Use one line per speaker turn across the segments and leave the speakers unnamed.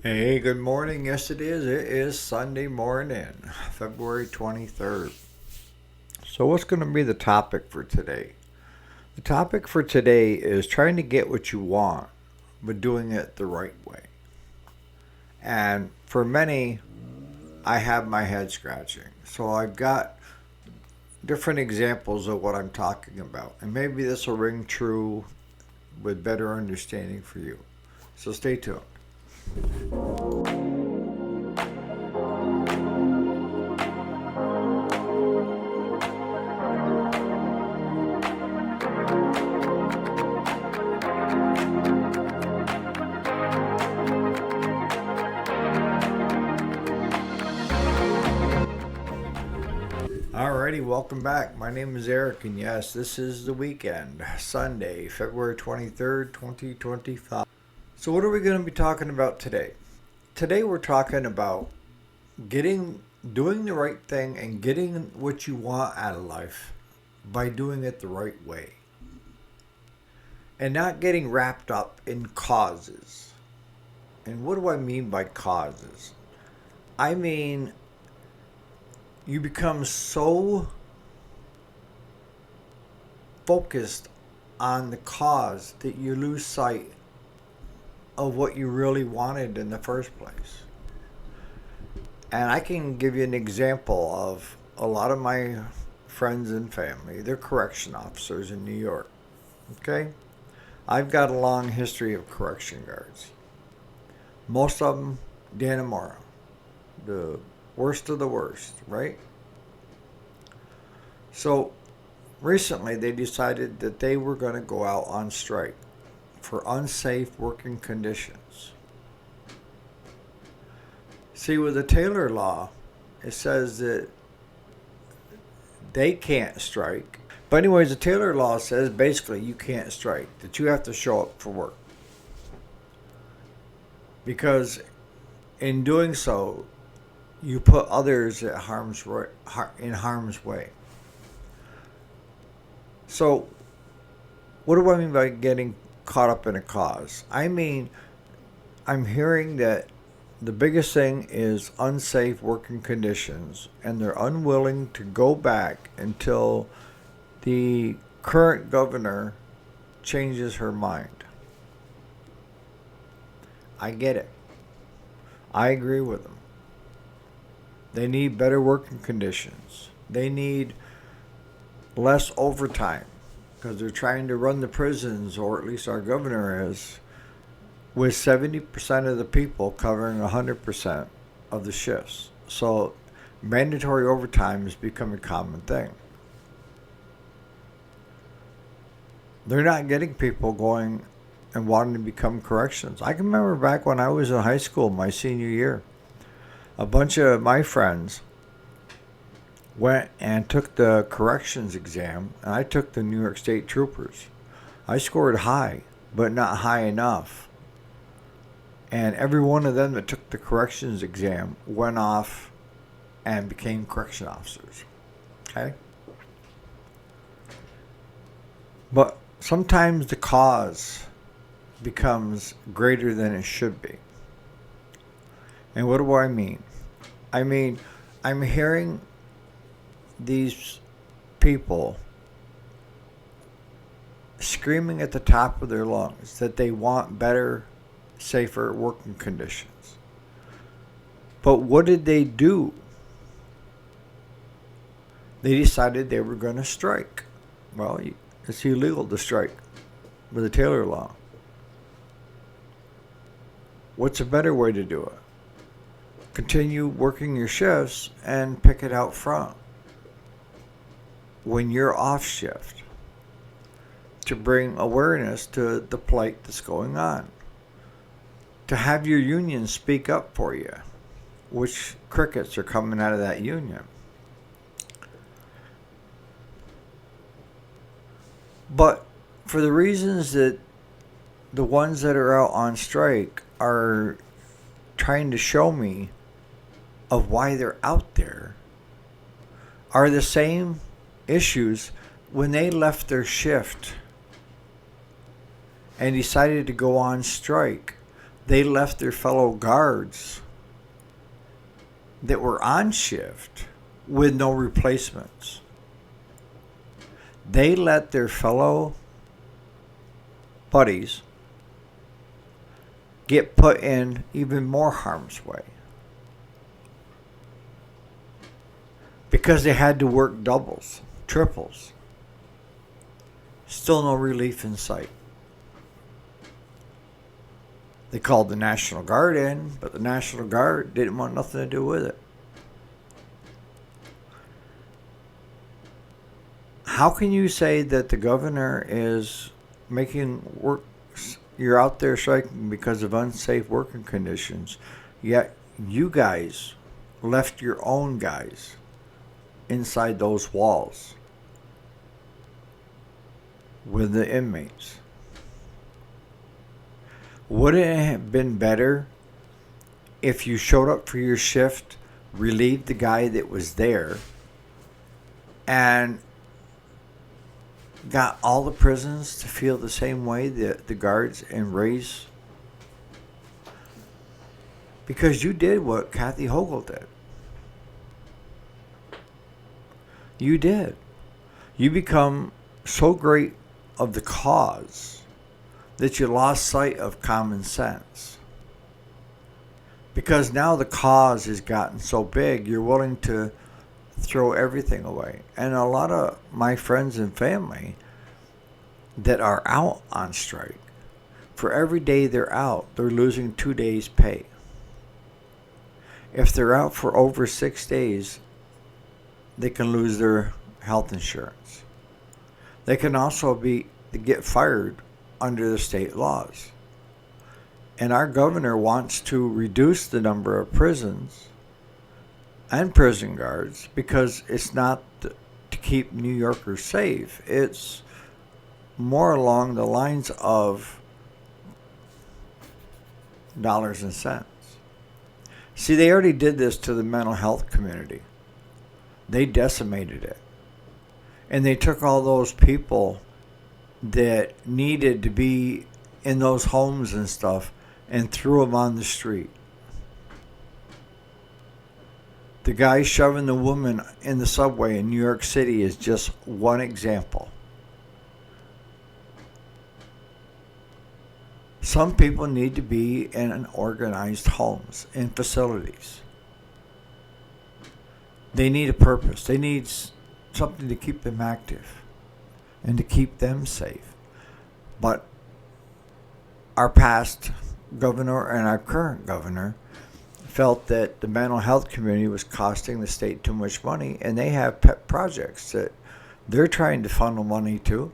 Hey, good morning. Yes, it is. It is Sunday morning, February 23rd. So, what's going to be the topic for today? The topic for today is trying to get what you want, but doing it the right way. And for many, I have my head scratching. So, I've got different examples of what I'm talking about. And maybe this will ring true with better understanding for you. So, stay tuned. Alrighty, welcome back. My name is Eric, and yes, this is the weekend, Sunday, February 23rd, 2025. So, what are we going to be talking about today? Today, we're talking about doing the right thing and getting what you want out of life by doing it the right way and not getting wrapped up in causes. And what do I mean by causes? I mean, you become so focused on the cause that you lose sight of what you really wanted in the first place. And I can give you an example of a lot of my friends and family. They're correction officers in New York. Okay? I've got a long history of correction guards. Most of them, Dannemora, the worst of the worst, right? So recently they decided that they were going to go out on strike for unsafe working conditions. See, with the Taylor law, it says that they can't strike. But, anyways, the Taylor law says basically you can't strike, that you have to show up for work. Because in doing so, you put others at in harm's way. So, what do I mean by getting caught up in a cause? I mean, I'm hearing that the biggest thing is unsafe working conditions, and they're unwilling to go back until the current governor changes her mind. I get it. I agree with them. They need better working conditions. They need less overtime because they're trying to run the prisons, or at least our governor is, with 70% of the people covering 100% of the shifts. So mandatory overtime has become a common thing. They're not getting people going and wanting to become corrections. I can remember back when I was in high school, my senior year, a bunch of my friends went and took the corrections exam, and I took the New York State Troopers. I scored high, but not high enough. And every one of them that took the corrections exam went off and became correction officers. Okay? But sometimes the cause becomes greater than it should be. And what do I mean? I mean, I'm hearing these people screaming at the top of their lungs that they want better, safer working conditions. But what did they do? They decided they were going to strike. Well, it's illegal to strike with the Taylor law. What's a better way to do it? Continue working your shifts and pick it out front when you're off shift to bring awareness to the plight that's going on. To have your union speak up for you, which crickets are coming out of that union. But for the reasons that the ones that are out on strike are trying to show me of why they're out there are the same issues when they left their shift and decided to go on strike. they left their fellow guards that were on shift with no replacements. They let their fellow buddies get put in even more harm's way because they had to work doubles, triples. Still no relief in sight. They called the National Guard in, but the National Guard didn't want nothing to do with it. How can you say that the governor is making work, you're out there striking because of unsafe working conditions, yet you guys left your own guys inside those walls with the inmates? Wouldn't it have been better if you showed up for your shift, relieved the guy that was there, and got all the prisons to feel the same way that the guards and raise? Because you did what Kathy Hochul did. You did. You become so great of the cause that you lost sight of common sense. Because now the cause has gotten so big, you're willing to throw everything away. And a lot of my friends and family that are out on strike, for every day they're out, they're losing 2 days' pay. If they're out for over 6 days, they can lose their health insurance. They can also get fired under the state laws. And our governor wants to reduce the number of prisons and prison guards because it's not to keep New Yorkers safe. It's more along the lines of dollars and cents. See, they already did this to the mental health community. They decimated it. And they took all those people that needed to be in those homes and stuff and threw them on the street. The guy shoving the woman in the subway in New York City is just one example. Some people need to be in organized homes, in facilities. They need a purpose. They need something to keep them active and to keep them safe. But our past governor and our current governor felt that the mental health community was costing the state too much money, and they have pet projects that they're trying to funnel money to.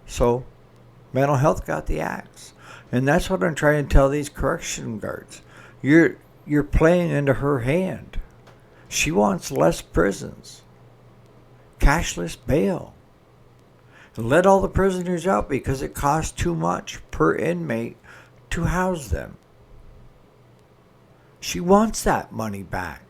So mental health got the axe. And that's what I'm trying to tell these correction guards. You're playing into her hand. She wants less prisons. Cashless bail. Let all the prisoners out because it costs too much per inmate to house them. She wants that money back.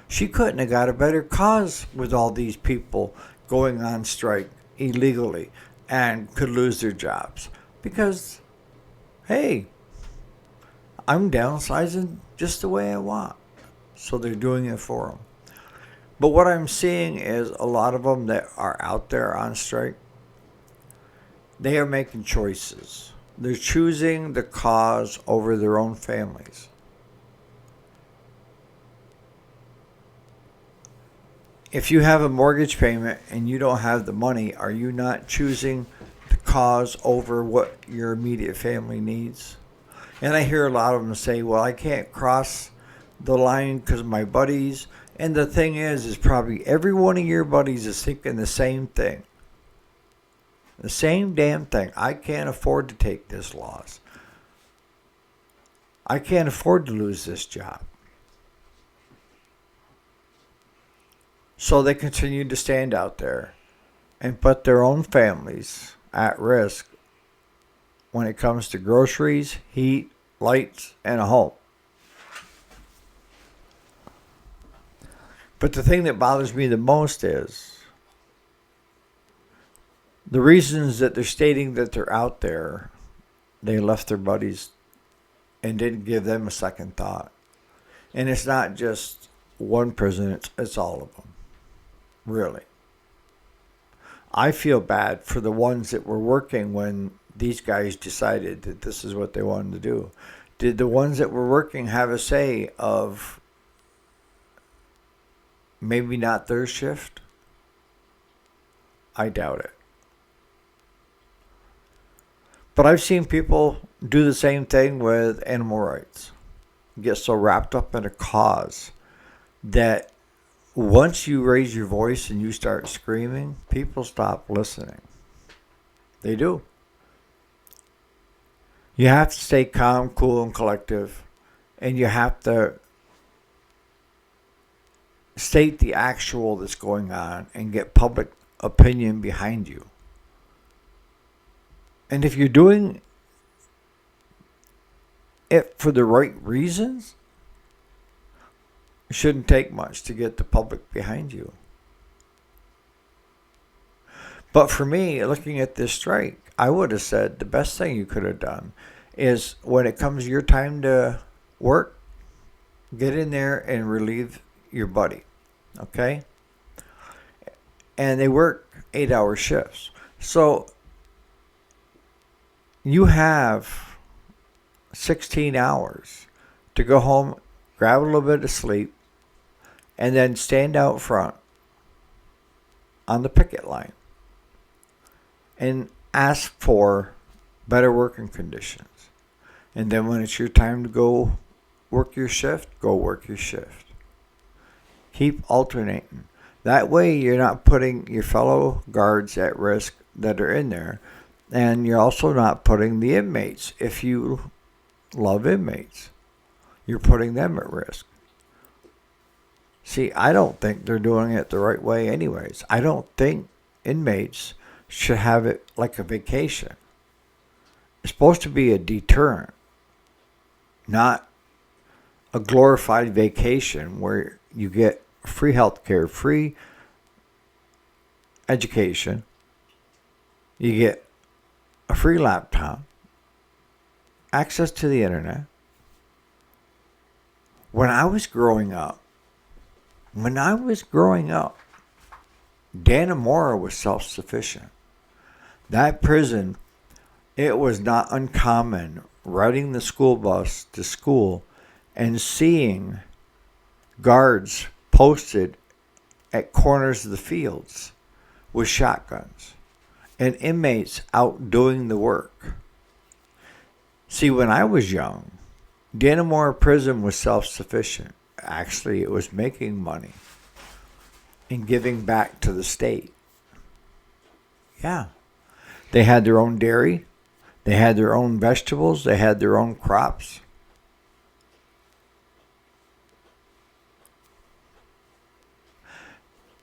She couldn't have got a better cause with all these people going on strike illegally and could lose their jobs. Because, hey, I'm downsizing just the way I want. So they're doing it for them. But what I'm seeing is a lot of them that are out there on strike, they are making choices. They're choosing the cause over their own families. If you have a mortgage payment and you don't have the money, are you not choosing the cause over what your immediate family needs? And I hear a lot of them say, well, I can't cross the line because of my buddies. And the thing is probably every one of your buddies is thinking the same thing. The same damn thing. I can't afford to take this loss. I can't afford to lose this job. So they continue to stand out there and put their own families at risk when it comes to groceries, heat, lights, and a home. But the thing that bothers me the most is the reasons that they're stating that they're out there they left their buddies and didn't give them a second thought. And it's not just one prison, it's all of them. Really. I feel bad for the ones that were working when these guys decided that this is what they wanted to do. Did the ones that were working have a say of maybe not their shift? I doubt it. But I've seen people do the same thing with animal rights. Get so wrapped up in a cause that once you raise your voice and you start screaming, people stop listening. They do. You have to stay calm, cool, and collective, and you have to state the actual that's going on and get public opinion behind you. And if you're doing it for the right reasons, it shouldn't take much to get the public behind you. But for me, looking at this strike, I would have said the best thing you could have done is when it comes your time to work, get in there and relieve your buddy. Okay? And they work 8-hour shifts. So you have 16 hours to go home, grab a little bit of sleep, and then stand out front on the picket line and ask for better working conditions. And then when it's your time to go work your shift, go work your shift. Keep alternating. That way you're not putting your fellow guards at risk that are in there. And you're also not putting the inmates, if you love inmates, you're putting them at risk. See, I don't think they're doing it the right way anyways. I don't think inmates should have it like a vacation. It's supposed to be a deterrent, not a glorified vacation where you get free health care, free education, you get a free laptop, access to the internet. When I was growing up, Dannemora was self-sufficient. That prison, it was not uncommon riding the school bus to school and seeing guards posted at corners of the fields with shotguns and inmates out doing the work. See, when I was young, Dannemora prison was self-sufficient. Actually, it was making money and giving back to the state. Yeah. They had their own dairy. They had their own vegetables. They had their own crops.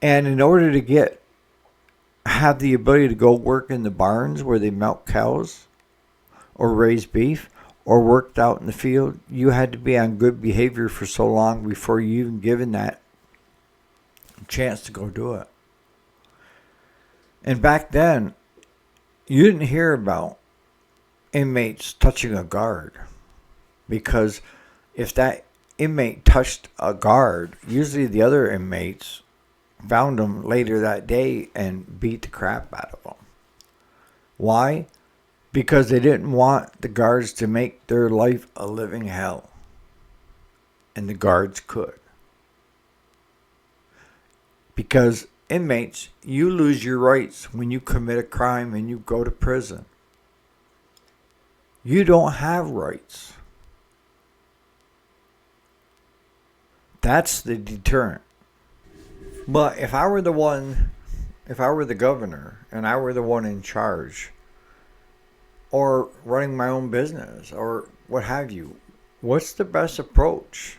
And in order to have the ability to go work in the barns where they milk cows or raise beef or worked out in the field, you had to be on good behavior for so long before you even given that chance to go do it. And back then, you didn't hear about inmates touching a guard, because if that inmate touched a guard, usually the other inmates found them later that day and beat the crap out of them. Why? Because they didn't want the guards to make their life a living hell. And the guards could. Because inmates, you lose your rights when you commit a crime and you go to prison. You don't have rights. That's the deterrent. But if I were the governor and I were the one in charge, or running my own business, or what have you, what's the best approach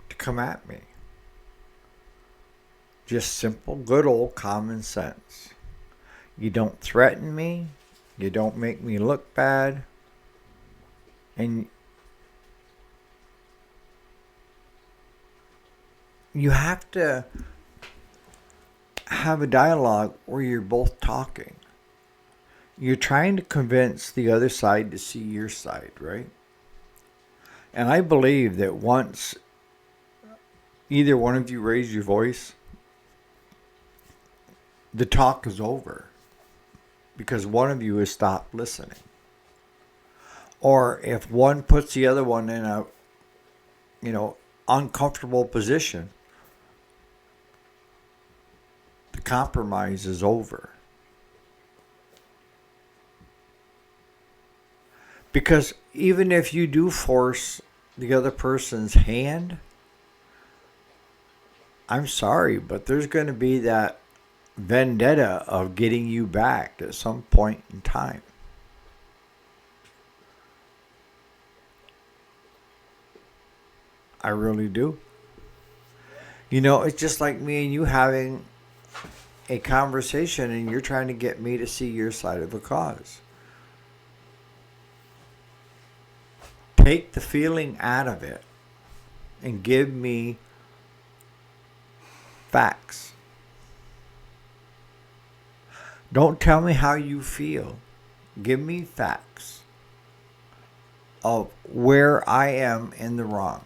to come at me? Just simple, good old common sense. You don't threaten me. You don't make me look bad. And you have to have a dialogue where you're both talking. you're trying to convince the other side to see your side, right? And I believe that once either one of you raise your voice, the talk is over because one of you has stopped listening. Or if one puts the other one in a, uncomfortable position, the compromise is over. Because even if you do force the other person's hand, I'm sorry, but there's going to be that vendetta of getting you back at some point in time. I really do. It's just like me and you having a conversation and you're trying to get me to see your side of the cause. Take the feeling out of it and give me facts. Don't tell me how you feel. Give me facts of where I am in the wrong.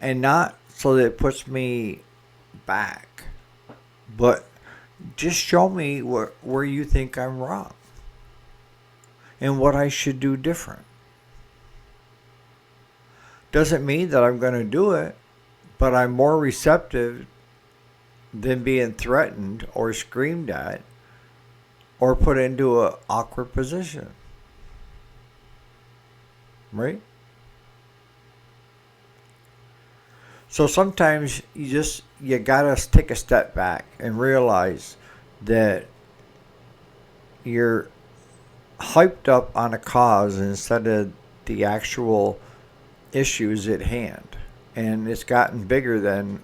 And not so that it puts me back, but just show me where you think I'm wrong and what I should do different. Doesn't mean that I'm going to do it, but I'm more receptive than being threatened or screamed at or put into an awkward position. Right? So sometimes you gotta take a step back and realize that you're hyped up on a cause instead of the actual issues at hand. And it's gotten bigger than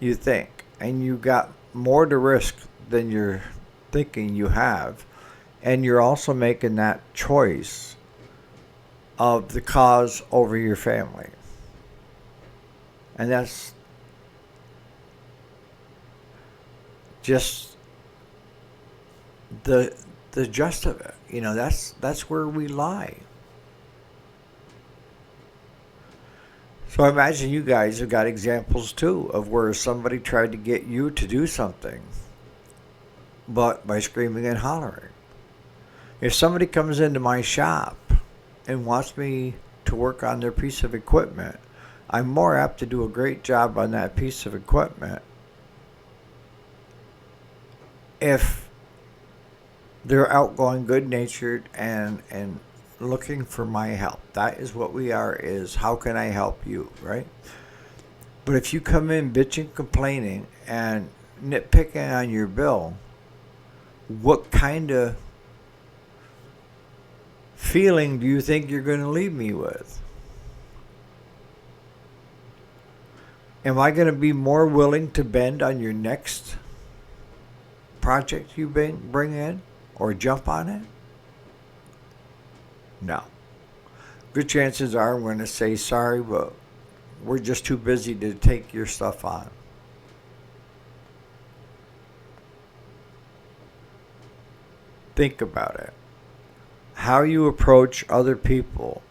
you think. And you got more to risk than you're thinking you have. And you're also making that choice of the cause over your family. And that's just the gist of it. That's where we lie. So I imagine you guys have got examples too of where somebody tried to get you to do something, but by screaming and hollering. If somebody comes into my shop and wants me to work on their piece of equipment, I'm more apt to do a great job on that piece of equipment if they're outgoing, good-natured, and looking for my help. That is what we are, is how can I help you, right? But if you come in bitching, complaining, and nitpicking on your bill, what kind of feeling do you think you're going to leave me with? Am I going to be more willing to bend on your next project you bring in or jump on it? No. Good chances are I'm going to say sorry, but we're just too busy to take your stuff on. Think about it. How you approach other people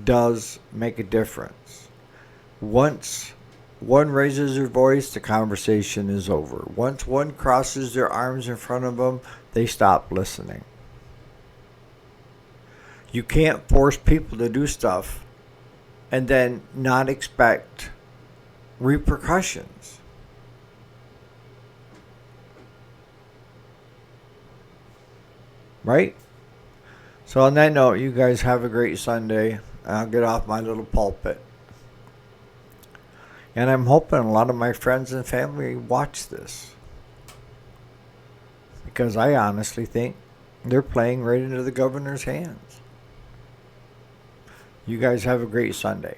does make a difference. Once one raises their voice, the conversation is over. Once one crosses their arms in front of them, they stop listening. You can't force people to do stuff and then not expect repercussions. Right? So on that note, you guys have a great Sunday. I'll get off my little pulpit. And I'm hoping a lot of my friends and family watch this, because I honestly think they're playing right into the governor's hands. You guys have a great Sunday.